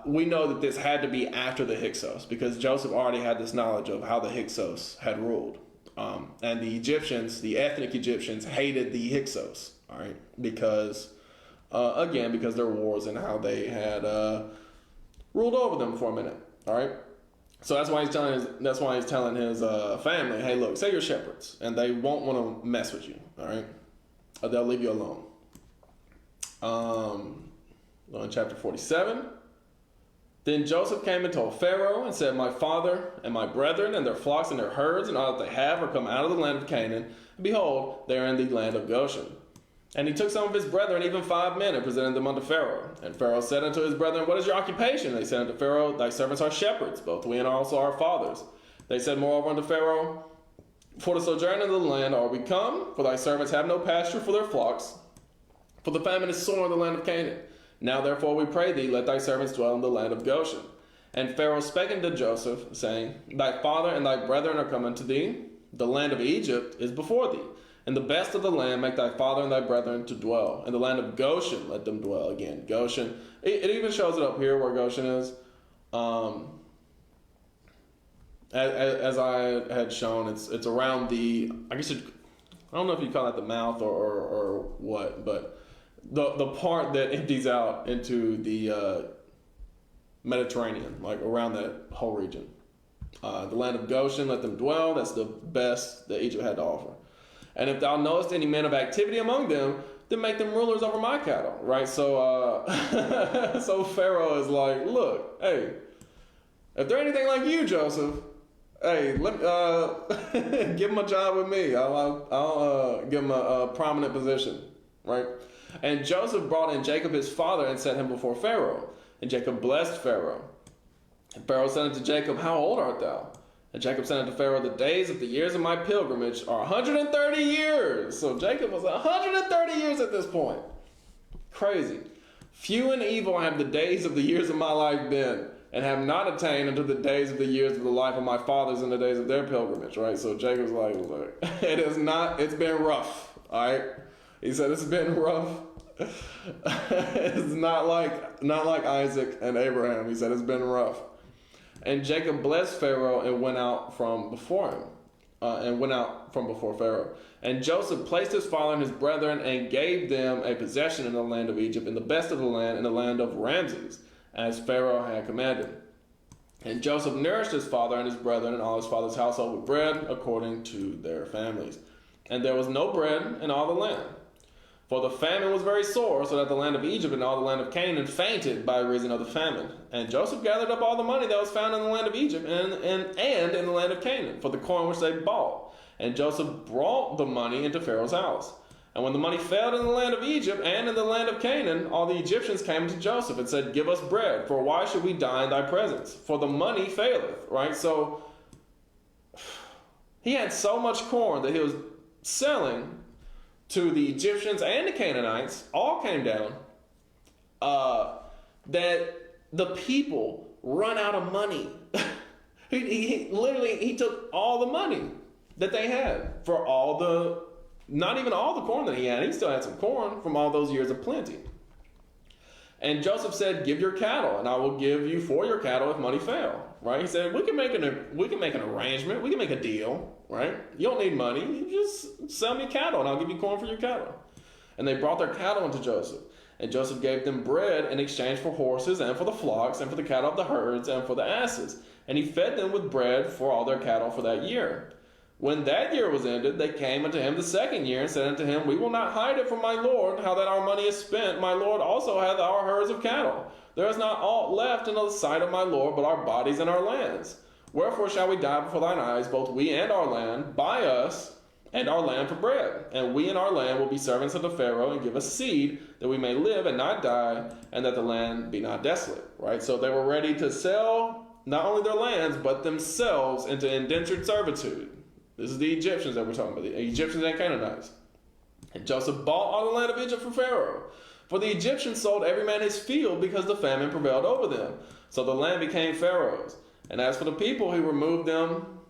we know that this had to be after the Hyksos because Joseph already had this knowledge of how the Hyksos had ruled. And the Egyptians, the ethnic Egyptians, hated the Hyksos, all right, because their wars and how they had ruled over them for a minute, all right. So that's why he's telling his family, hey, look, say you're shepherds, and they won't want to mess with you, all right. They'll leave you alone. In chapter 47. Then Joseph came and told Pharaoh and said, my father and my brethren and their flocks and their herds and all that they have are come out of the land of Canaan. And behold, they are in the land of Goshen. And he took some of his brethren, even 5 men, and presented them unto Pharaoh. And Pharaoh said unto his brethren, what is your occupation? They said unto Pharaoh, thy servants are shepherds, both we and also our fathers. They said moreover unto Pharaoh, for the sojourn in the land are we come, for thy servants have no pasture for their flocks, for the famine is sore in the land of Canaan. Now therefore we pray thee, let thy servants dwell in the land of Goshen. And Pharaoh spake unto Joseph, saying, thy father and thy brethren are come unto thee, the land of Egypt is before thee. In the best of the land make thy father and thy brethren to dwell. In the land of Goshen let them dwell. Again, Goshen. It even shows it up here where Goshen is. As I had shown, it's around the, I don't know if you call that the mouth or what, but the part that empties out into the Mediterranean, like around that whole region. The land of Goshen, let them dwell. That's the best that Egypt had to offer. And if thou knowest any men of activity among them, then make them rulers over my cattle, right? So, so Pharaoh is like, look, hey, if they're anything like you, Joseph, hey, give him a job with me. I'll give him a prominent position, right? And Joseph brought in Jacob his father and set him before Pharaoh. And Jacob blessed Pharaoh. And Pharaoh said unto Jacob, how old art thou? And Jacob said unto Pharaoh, the days of the years of my pilgrimage are 130 years. So Jacob was 130 years at this point. Crazy. Few and evil have the days of the years of my life been, and have not attained unto the days of the years of the life of my fathers in the days of their pilgrimage, right? So Jacob's like, look, it's been rough, all right? He said, it's been rough. It's not like Isaac and Abraham. He said, it's been rough. And Jacob blessed Pharaoh and went out from before Pharaoh. And Joseph placed his father and his brethren and gave them a possession in the land of Egypt, in the best of the land, in the land of Ramses, as Pharaoh had commanded. And Joseph nourished his father and his brethren and all his father's household with bread according to their families. And there was no bread in all the land. For the famine was very sore, so that the land of Egypt and all the land of Canaan fainted by reason of the famine. And Joseph gathered up all the money that was found in the land of Egypt and in the land of Canaan, for the corn which they bought. And Joseph brought the money into Pharaoh's house. And when the money failed in the land of Egypt and in the land of Canaan, all the Egyptians came to Joseph and said, give us bread, for why should we die in thy presence? For the money faileth, right? So he had so much corn that he was selling to the Egyptians and the Canaanites, all came down, that the people run out of money. He took all the money that they had for not even all the corn that he had. He still had some corn from all those years of plenty. And Joseph said, give your cattle, and I will give you for your cattle if money fail. Right? He said, we can make an arrangement. We can make a deal. Right? You don't need money. You just sell me cattle, and I'll give you corn for your cattle. And they brought their cattle unto Joseph. And Joseph gave them bread in exchange for horses, and for the flocks, and for the cattle of the herds, and for the asses. and he fed them with bread for all their cattle for that year. When that year was ended, they came unto him the second year, and said unto him, We will not hide it from my lord, how that our money is spent. My lord also hath our herds of cattle. There is not aught left in the sight of my lord, but our bodies and our lands. Wherefore shall we die before thine eyes, both we and our land? Buy us and our land for bread. And we and our land will be servants unto Pharaoh, and give us seed, that we may live and not die, and that the land be not desolate. Right? So they were ready to sell not only their lands, but themselves into indentured servitude. This is the Egyptians that we're talking about, the Egyptians and Canaanites. And Joseph bought all the land of Egypt from Pharaoh. For the Egyptians sold every man his field, because the famine prevailed over them. So the land became Pharaoh's. And as for the people, he removed them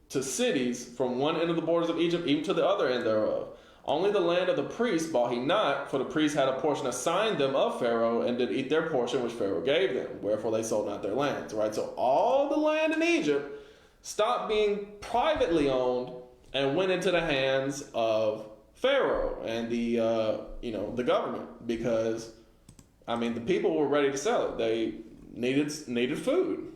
to cities from one end of the borders of Egypt, even to the other end thereof. Only the land of the priests bought he not, for the priests had a portion assigned them of Pharaoh, and did eat their portion which Pharaoh gave them. Wherefore they sold not their lands. Right? So all the land in Egypt stopped being privately owned and went into the hands of Pharaoh and the government, because the people were ready to sell it. They needed food.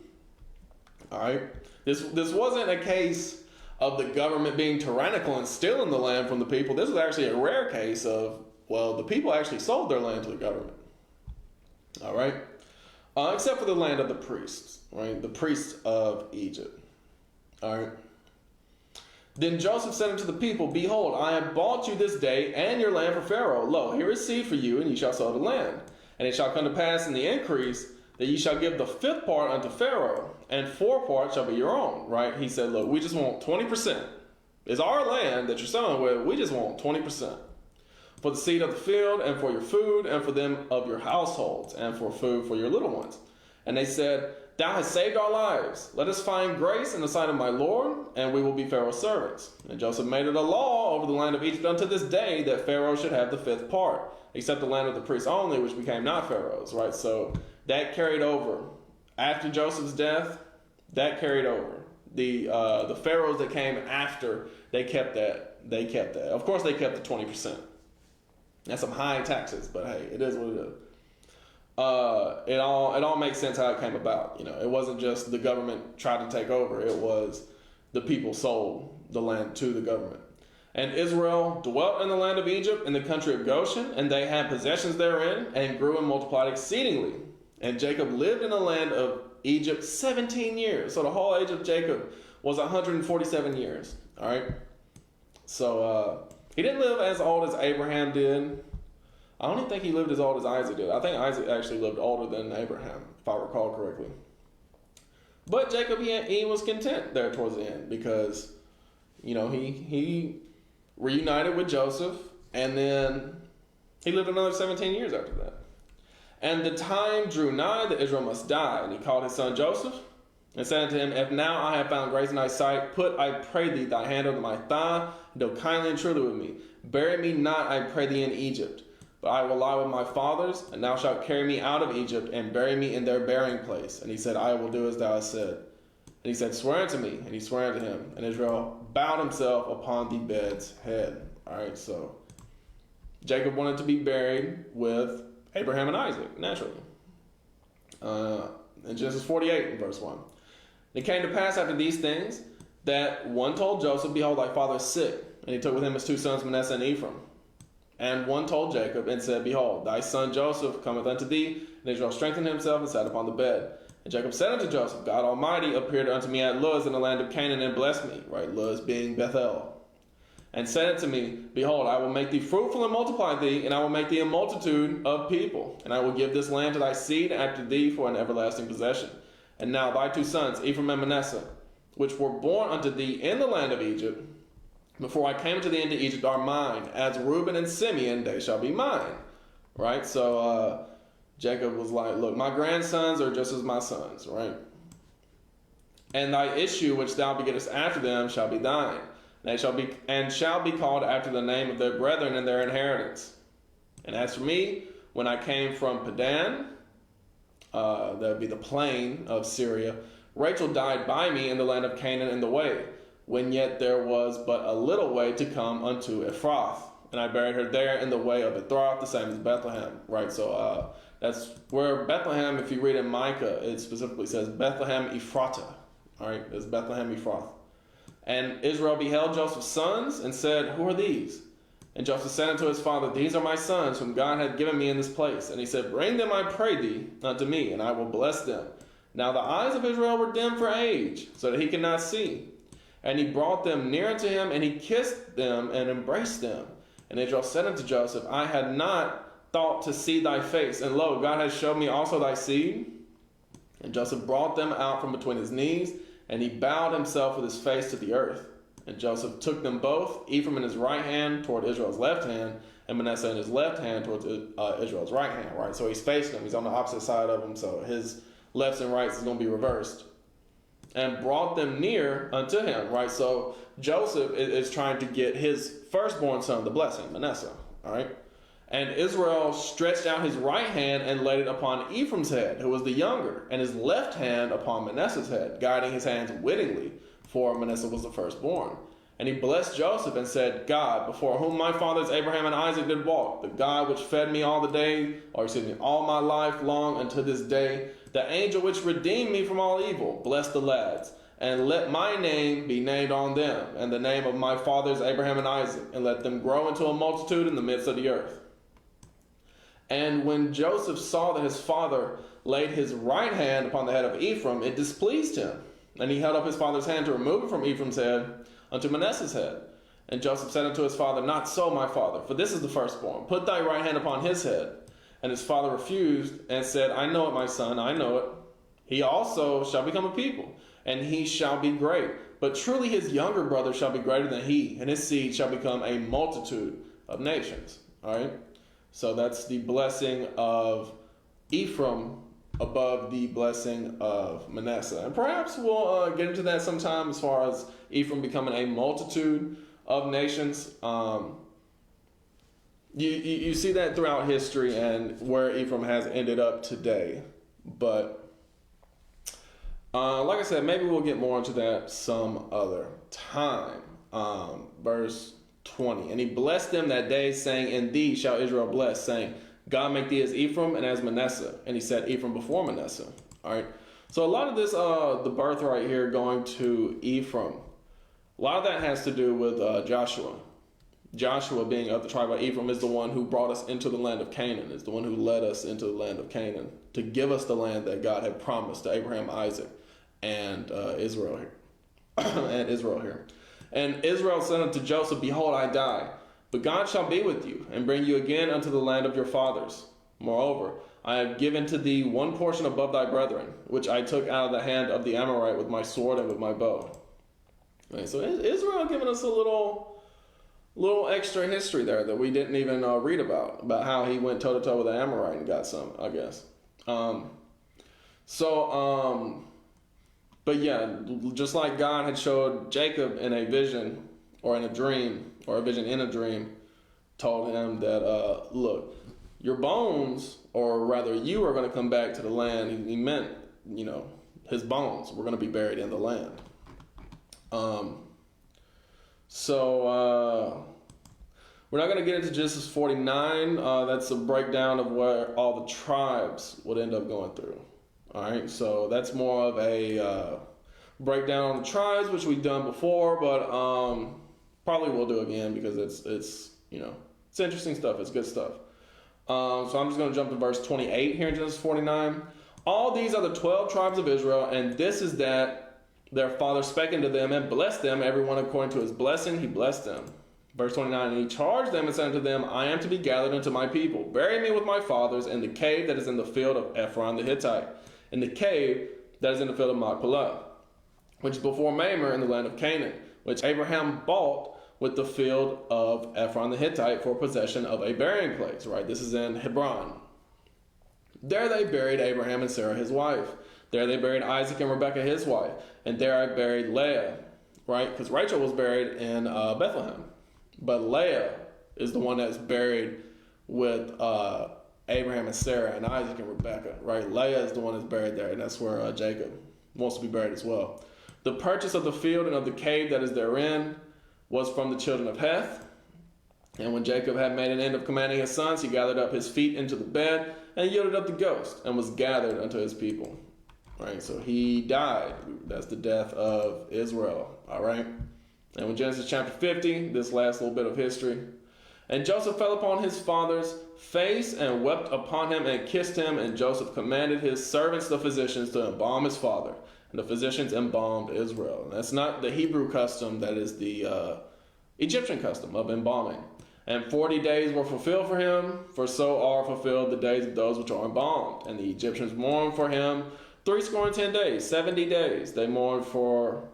All right, this wasn't a case of the government being tyrannical and stealing the land from the people. This was actually a rare case of, the people actually sold their land to the government. All right, except for the land of the priests, right? The priests of Egypt. All right. Then Joseph said unto the people, Behold, I have bought you this day and your land for Pharaoh. Lo, here is seed for you, and ye shall sow the land. And it shall come to pass in the increase that ye shall give the fifth part unto Pharaoh, and 4 parts shall be your own. Right? He said, look, we just want 20%. It's our land that you're selling with. We just want 20%. For the seed of the field, and for your food, and for them of your households, and for food for your little ones. And they said, Thou hast saved our lives. Let us find grace in the sight of my Lord, and we will be Pharaoh's servants. And Joseph made it a law over the land of Egypt unto this day, that Pharaoh should have the 5th part, except the land of the priests only, which became not Pharaoh's. Right? So that carried over. After Joseph's death, that carried over. The pharaohs that came after, they kept that. Of course, they kept the 20%. That's some high taxes, but hey, it is what it is. It all makes sense how it came about. It wasn't just the government tried to take over. It was the people sold the land to the government. And Israel dwelt in the land of Egypt, in the country of Goshen, and they had possessions therein, and grew and multiplied exceedingly. And Jacob lived in the land of Egypt 17 years. So the whole age of Jacob was 147 years. All right. So he didn't live as old as Abraham did. I don't even think he lived as old as Isaac did. I think Isaac actually lived older than Abraham, if I recall correctly. But Jacob, he was content there towards the end, because, he reunited with Joseph, and then he lived another 17 years after that. And the time drew nigh that Israel must die, and he called his son Joseph, and said unto him, If now I have found grace in thy sight, put, I pray thee, thy hand under my thigh, and deal kindly and truly with me. Bury me not, I pray thee, in Egypt. But I will lie with my fathers, and thou shalt carry me out of Egypt, and bury me in their burying place. And he said, I will do as thou hast said. And he said, Swear unto me. And he swore unto him. And Israel bowed himself upon the bed's head. All right, so Jacob wanted to be buried with Abraham and Isaac, naturally. In Genesis 48, in verse 1. It came to pass after these things, that one told Joseph, Behold, thy father is sick. And he took with him his 2 sons, Manasseh and Ephraim. And one told Jacob, and said, Behold, thy son Joseph cometh unto thee. And Israel strengthened himself, and sat upon the bed. And Jacob said unto Joseph, God Almighty appeared unto me at Luz in the land of Canaan, and blessed me. Right, Luz being Bethel. And said unto me, Behold, I will make thee fruitful and multiply thee, and I will make thee a multitude of people. And I will give this land to thy seed after thee for an everlasting possession. And now thy 2 sons, Ephraim and Manasseh, which were born unto thee in the land of Egypt, before I came into the end of Egypt, are mine. As Reuben and Simeon, they shall be mine. Right? So Jacob was like, look, my grandsons are just as my sons. Right? And thy issue, which thou begettest after them, shall be thine. They shall be called after the name of their brethren and their inheritance. And as for me, when I came from Padan, that would be the plain of Syria, Rachel died by me in the land of Canaan in the way, when yet there was but a little way to come unto Ephrath. And I buried her there in the way of Ephrath, the same as Bethlehem. Right, that's where Bethlehem, if you read in Micah, it specifically says Bethlehem Ephrata. All right, it's Bethlehem Ephrath. And Israel beheld Joseph's sons and said, "Who are these?" And Joseph said unto his father, "These are my sons, whom God hath given me in this place." And he said, "Bring them, I pray thee, unto me, and I will bless them." Now the eyes of Israel were dim for age, so that he could not see. And he brought them near unto him, and he kissed them and embraced them. And Israel said unto Joseph, "I had not thought to see thy face, and lo, God has showed me also thy seed." And Joseph brought them out from between his knees, and he bowed himself with his face to the earth. And Joseph took them both, Ephraim in his right hand toward Israel's left hand, and Manasseh in his left hand towards Israel's right hand, right? So he's facing them. He's on the opposite side of them, so his lefts and rights is going to be reversed. And brought them near unto him, right? So Joseph is trying to get his firstborn son the blessing, Manasseh, all right? And Israel stretched out his right hand and laid it upon Ephraim's head, who was the younger, and his left hand upon Manasseh's head, guiding his hands wittingly, for Manasseh was the firstborn. And he blessed Joseph and said, "God, before whom my fathers Abraham and Isaac did walk, the God which fed me all my life long unto this day, the angel which redeemed me from all evil, bless the lads, and let my name be named on them, and the name of my fathers Abraham and Isaac, and let them grow into a multitude in the midst of the earth." And when Joseph saw that his father laid his right hand upon the head of Ephraim, it displeased him. And he held up his father's hand to remove it from Ephraim's head unto Manasseh's head. And Joseph said unto his father, "Not so, my father, for this is the firstborn. Put thy right hand upon his head." And his father refused and said, "I know it, my son, I know it. He also shall become a people, and he shall be great. But truly his younger brother shall be greater than he, and his seed shall become a multitude of nations." All right? So that's the blessing of Ephraim above the blessing of Manasseh. And perhaps we'll get into that sometime as far as Ephraim becoming a multitude of nations. You see that throughout history and where Ephraim has ended up today. But like I said, maybe we'll get more into that some other time. Verse 20. And he blessed them that day, saying, "In thee shall Israel bless, saying, God make thee as Ephraim and as Manasseh." And he said Ephraim before Manasseh. All right. So a lot of this, the birthright here going to Ephraim, a lot of that has to do with Joshua. Joshua, being of the tribe of Ephraim, is the one who brought us into the land of Canaan, is the one who led us into the land of Canaan to give us the land that God had promised to Abraham, Isaac, and Israel here. And Israel said unto Joseph, "Behold, I die, but God shall be with you, and bring you again unto the land of your fathers. Moreover, I have given to thee one portion above thy brethren, which I took out of the hand of the Amorite with my sword and with my bow." Right, so Israel giving us a little extra history there that we didn't even read about how he went toe-to-toe with the Amorite and got some, I guess. But yeah, just like God had showed Jacob in a vision or in a dream, or a vision in a dream, told him that, look, your bones, or rather you are going to come back to the land. He meant, his bones were going to be buried in the land. We're not going to get into Genesis 49. That's a breakdown of where all the tribes would end up going through. All right, so that's more of a breakdown on the tribes, which we've done before, but probably we'll do again because it's interesting stuff. It's good stuff. So I'm just going to jump to verse 28 here in Genesis 49. All these are the 12 tribes of Israel, and this is that their father spake unto them and blessed them, everyone according to his blessing, he blessed them. Verse 29, and he charged them and said unto them, I am to be gathered unto my people. Bury me with my fathers in the cave that is in the field of Ephron the Hittite, in the cave that is in the field of Machpelah, which is before Mamre in the land of Canaan, which Abraham bought with the field of Ephron the Hittite for possession of a burying place. Right, this is in Hebron. There they buried Abraham and Sarah his wife. There they buried Isaac and Rebekah his wife. And there I buried Leah, right? Because Rachel was buried in Bethlehem. But Leah is the one that's buried with Abraham and Sarah and Isaac and Rebekah, right? Leah is the one that's buried there, and that's where Jacob wants to be buried as well. The purchase of the field and of the cave that is therein was from the children of Heth. And when Jacob had made an end of commanding his sons, he gathered up his feet into the bed and yielded up the ghost and was gathered unto his people. Right, so he died. That's the death of Israel. All right. And when Genesis chapter 50, this last little bit of history. And Joseph fell upon his father's face and wept upon him and kissed him. And Joseph commanded his servants, the physicians, to embalm his father. And the physicians embalmed Israel. And that's not the Hebrew custom, that is the Egyptian custom of embalming. And 40 days were fulfilled for him, for so are fulfilled the days of those which are embalmed. And the Egyptians mourned for him 70 days, 70 days. They mourned for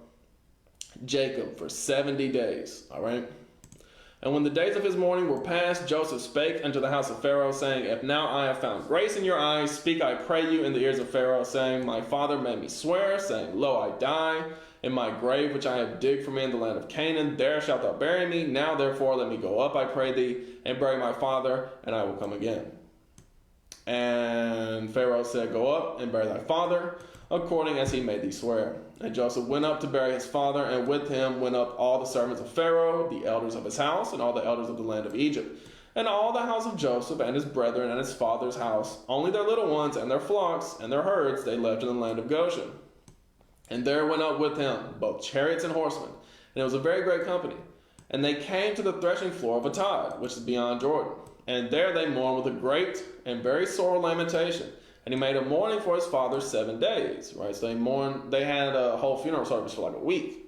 Jacob for 70 days. All right. And when the days of his mourning were past, Joseph spake unto the house of Pharaoh, saying, If now I have found grace in your eyes, speak, I pray you, in the ears of Pharaoh, saying, My father made me swear, saying, Lo, I die in my grave, which I have digged for me in the land of Canaan. There shalt thou bury me. Now therefore let me go up, I pray thee, and bury my father, and I will come again. And Pharaoh said, Go up and bury thy father, according as he made thee swear. And Joseph went up to bury his father, and with him went up all the servants of Pharaoh, the elders of his house, and all the elders of the land of Egypt, and all the house of Joseph, and his brethren, and his father's house. Only their little ones, and their flocks, and their herds, they left in the land of Goshen. And there went up with him both chariots and horsemen, and it was a very great company. And they came to the threshing floor of Atad, which is beyond Jordan. And there they mourned with a great and very sore lamentation. And he made a mourning for his father 7 days, right? So they had a whole funeral service for like a week.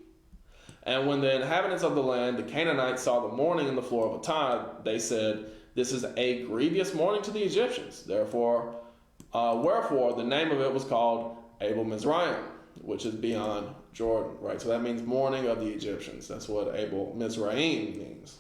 And when the inhabitants of the land, the Canaanites, saw the mourning in the floor of Atad, they said, This is a grievous mourning to the Egyptians. Therefore, wherefore the name of it was called Abel Mizraim, which is beyond Jordan, right? So that means mourning of the Egyptians. That's what Abel Mizraim means.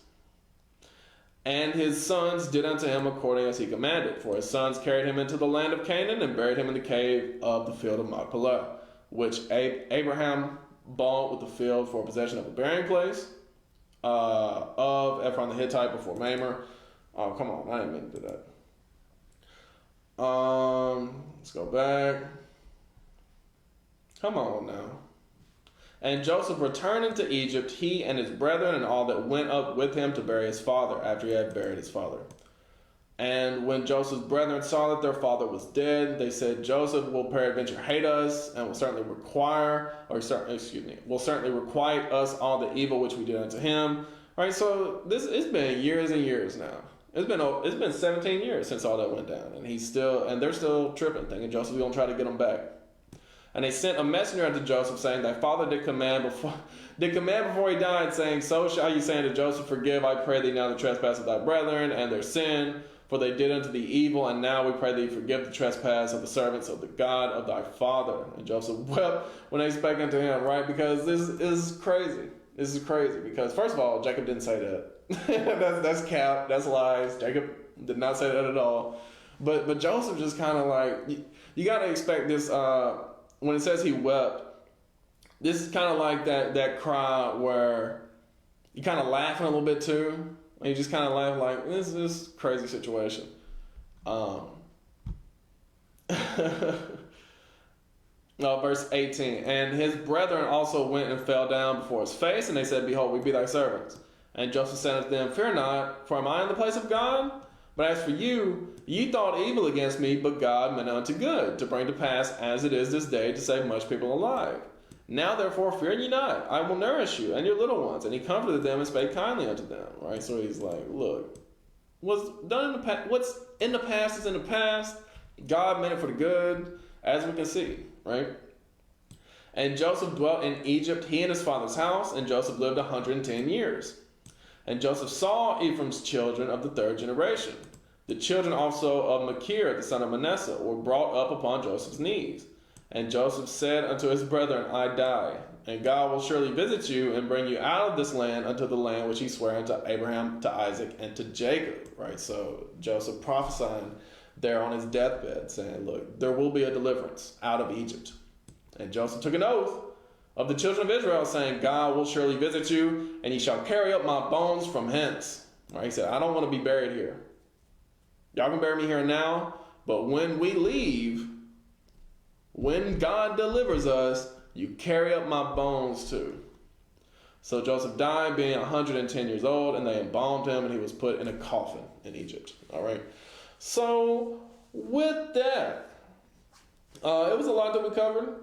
And his sons did unto him according as he commanded. For his sons carried him into the land of Canaan and buried him in the cave of the field of Machpelah, which Abraham bought with the field for possession of a burying place of Ephron the Hittite before Mamre. Oh, come on, I didn't mean to do that. Let's go back. Come on now. And Joseph returned into Egypt, he and his brethren, and all that went up with him to bury his father, after he had buried his father. And when Joseph's brethren saw that their father was dead, they said, Joseph will peradventure hate us, and will certainly requite us all the evil which we did unto him. All right, so it's been years and years now. It's been 17 years since all that went down, and they're still tripping, thinking Joseph's gonna try to get them back. And they sent a messenger unto Joseph, saying, Thy father did command before he died, saying, So shall you say unto Joseph, Forgive, I pray thee, now the trespass of thy brethren and their sin, for they did unto thee evil, and now we pray thee, forgive the trespass of the servants of the God of thy father. And Joseph wept when they spake unto him, right? Because this is crazy. This is crazy because, first of all, Jacob didn't say that. that's cap. That's lies. Jacob did not say that at all. But Joseph just kind of like, you got to expect this. When it says he wept, this is kind of like that cry where you kind of laughing a little bit too. And you just kind of laugh like, this is a crazy situation. Verse 18. And his brethren also went and fell down before his face, and they said, Behold, we be thy servants. And Joseph said unto them, Fear not, for am I in the place of God? But as for you, ye thought evil against me, but God meant unto good, to bring to pass as it is this day, to save much people alive. Now therefore fear ye not, I will nourish you and your little ones. And he comforted them and spake kindly unto them. Right? So he's like, look, what's in the past is in the past. God meant it for the good, as we can see, right? And Joseph dwelt in Egypt, he and his father's house, and Joseph lived 110 years. And Joseph saw Ephraim's children of the third generation. The children also of Machir, the son of Manasseh, were brought up upon Joseph's knees. And Joseph said unto his brethren, I die, and God will surely visit you and bring you out of this land unto the land which he sware unto Abraham, to Isaac, and to Jacob. Right? So Joseph prophesying there on his deathbed, saying, look, there will be a deliverance out of Egypt. And Joseph took an oath of the children of Israel, saying, God will surely visit you, and ye shall carry up my bones from hence. Right? He said, I don't want to be buried here. Y'all can bury me here now, but when we leave, when God delivers us, you carry up my bones too. So Joseph died being 110 years old, and they embalmed him, and he was put in a coffin in Egypt. All right. So with that, It was a lot that we covered,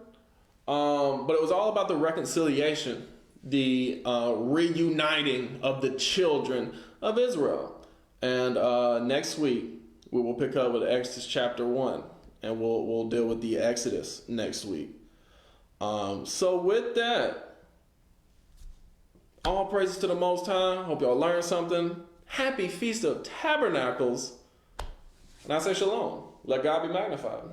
but it was all about the reconciliation, the reuniting of the children of Israel. And next week we will pick up with Exodus chapter 1, and we'll deal with the Exodus next week. So with that, all praises to the Most High. Hope y'all learned something. Happy Feast of Tabernacles. And I say shalom. Let God be magnified.